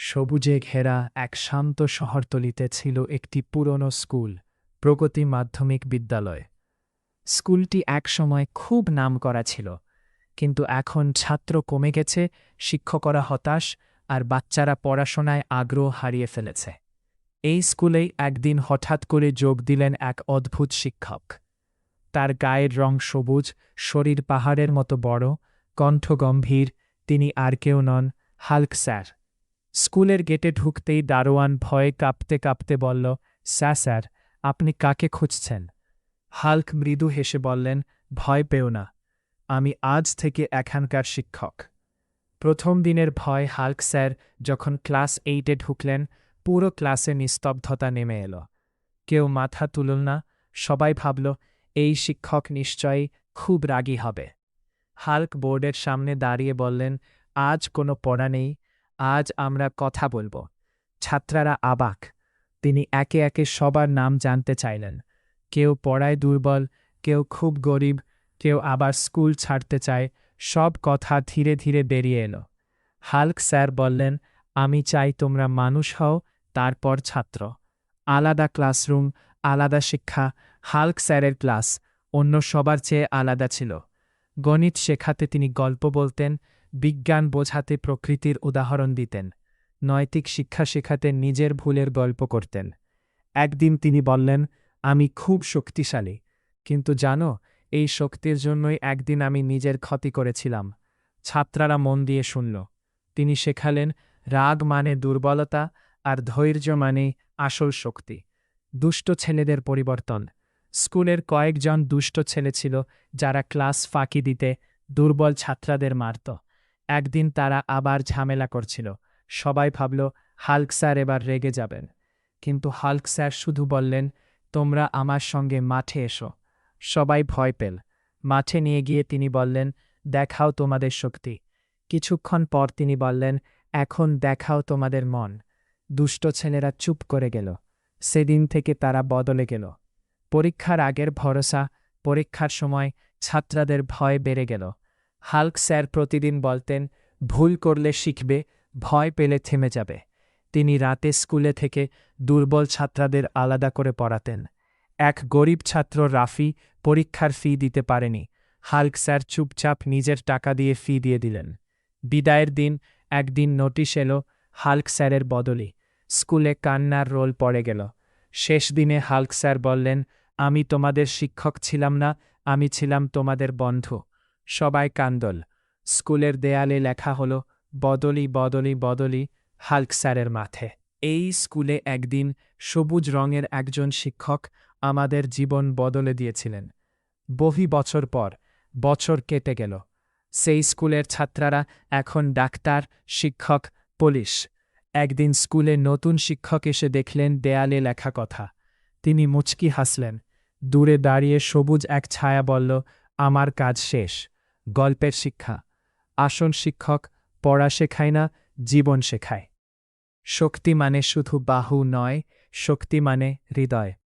সবুজে ঘেরা এক শান্ত শহরতলিতে ছিল একটি পুরনো স্কুল, প্রগতি মাধ্যমিক বিদ্যালয়। স্কুলটি একসময় খুব নামকরা ছিল, কিন্তু এখন ছাত্র কমে গেছে, শিক্ষকরা হতাশ, আর বাচ্চারা পড়াশোনায় আগ্রহ হারিয়ে ফেলেছে। এই স্কুলেই একদিন হঠাৎ করে যোগ দিলেন এক অদ্ভুত শিক্ষক। তার গায়ের রং সবুজ, শরীর পাহাড়ের মতো বড়, কণ্ঠ গম্ভীর। তিনি আর কেউ নন, হাল্ক স্যার। স্কুলের গেটে ঢুকতেই দারোয়ান ভয়ে কাঁপতে কাঁপতে বলল, স্যার, আপনি কাকে খুঁজছেন? হাল্ক মৃদু হেসে বললেন, ভয় পেও না, আমি আজ থেকে এখানকার শিক্ষক। প্রথম দিনের ভয় হাল্ক স্যার যখন ক্লাস 8-এ ঢুকলেন, পুরো ক্লাসে নিস্তব্ধতা নেমে এলো। কেউ মাথা তুলল না, সবাই ভাবল এই শিক্ষক নিশ্চয়ই খুব রাগী হবে। হাল্ক বোর্ডের সামনে দাঁড়িয়ে বললেন, আজ কোনো পড়া নেই, আজ আমরা কথা বলবো। ছাত্ররা অবাক। তিনি একে একে সবার নাম জানতে চাইলেন। কেউ পড়ায় দুর্বল, কেউ খুব গরিব, কেউ আবার স্কুল ছাড়তে চায়। সব কথা ধীরে ধীরে বেরিয়ে এলো। হাল্ক স্যার বললেন, আমি চাই তোমরা মানুষ হও, তারপর ছাত্র। আলাদা ক্লাসরুম, আলাদা শিক্ষা। হাল্ক স্যারের ক্লাস অন্য সবার চেয়ে আলাদা ছিল। গণিত শেখাতে তিনি গল্প বলতেন, বিজ্ঞান বোঝাতে প্রকৃতির উদাহরণ দিতেন, নৈতিক শিক্ষা শেখাতে নিজের ভুলের গল্প করতেন। একদিন তিনি বললেন, আমি খুব শক্তিশালী, কিন্তু জানো, এই শক্তির জন্যই একদিন আমি নিজের ক্ষতি করেছিলাম। ছাত্ররা মন দিয়ে শুনল। তিনি শেখালেন, রাগ মানে দুর্বলতা, আর ধৈর্য মানে আসল শক্তি। দুষ্ট ছেলেদের পরিবর্তন। স্কুলের কয়েকজন দুষ্ট ছেলে ছিল, যারা ক্লাস ফাঁকি দিতে দুর্বল ছাত্রদের মারত। একদিন তারা আবার ঝামেলা করছিল। সবাই ভাবল হাল্ক স্যার এবার রেগে যাবেন, কিন্তু হাল্ক স্যার শুধু বললেন, তোমরা আমার সঙ্গে মাঠে এসো। সবাই ভয় পেল। মাঠে নিয়ে গিয়ে তিনি বললেন, দেখাও তোমাদের শক্তি। কিছুক্ষণ পর তিনি বললেন, এখন দেখাও তোমাদের মন। দুষ্ট ছেলেরা চুপ করে গেল। সেদিন থেকে তারা বদলে গেল। পরীক্ষার আগের ভরসা, পরীক্ষার সময় ছাত্রদের ভয় বেড়ে গেল। হাল্ক স্যার প্রতিদিন বলতেন, ভুল করলে শিখবে, ভয় পেলে থেমে যাবে। তিনি রাতে স্কুলে থেকে দুর্বল ছাত্রদের আলাদা করে পড়াতেন। এক গরিব ছাত্র রাফি পরীক্ষার ফি দিতে পারেনি। হাল্ক স্যার চুপচাপ নিজের টাকা দিয়ে ফি দিয়ে দিলেন। বিদায়ের দিন একদিন নোটিশ এলো, হাল্ক স্যারের বদলি। স্কুলে কান্নার রোল পড়ে গেল। শেষ দিনে হাল্ক স্যার বললেন, আমি তোমাদের শিক্ষক ছিলাম না, আমি ছিলাম তোমাদের বন্ধু। সবাই কান্দল। স্কুলের দেয়ালে লেখা হলো, বদলি বদলি বদলি, হাল্ক স্যারের মাথে। এই স্কুলে একদিন সবুজ রঙের একজন শিক্ষক আমাদের জীবন বদলে দিয়েছিলেন। বহু বছর পর বছর কেটে গেল। সেই স্কুলের ছাত্ররা এখন ডাক্তার, শিক্ষক, পুলিশ। একদিন স্কুলে নতুন শিক্ষক এসে দেখলেন দেয়ালে লেখা কথা। তিনি মুচকি হাসলেন। দূরে দাঁড়িয়ে সবুজ এক ছায়া বলল, আমার কাজ শেষ। গল্পের শিক্ষা, আসল শিক্ষক পড়া শেখায় না, জীবন শেখায়। শক্তি মানে শুধু বাহু নয়, শক্তি মানে হৃদয়।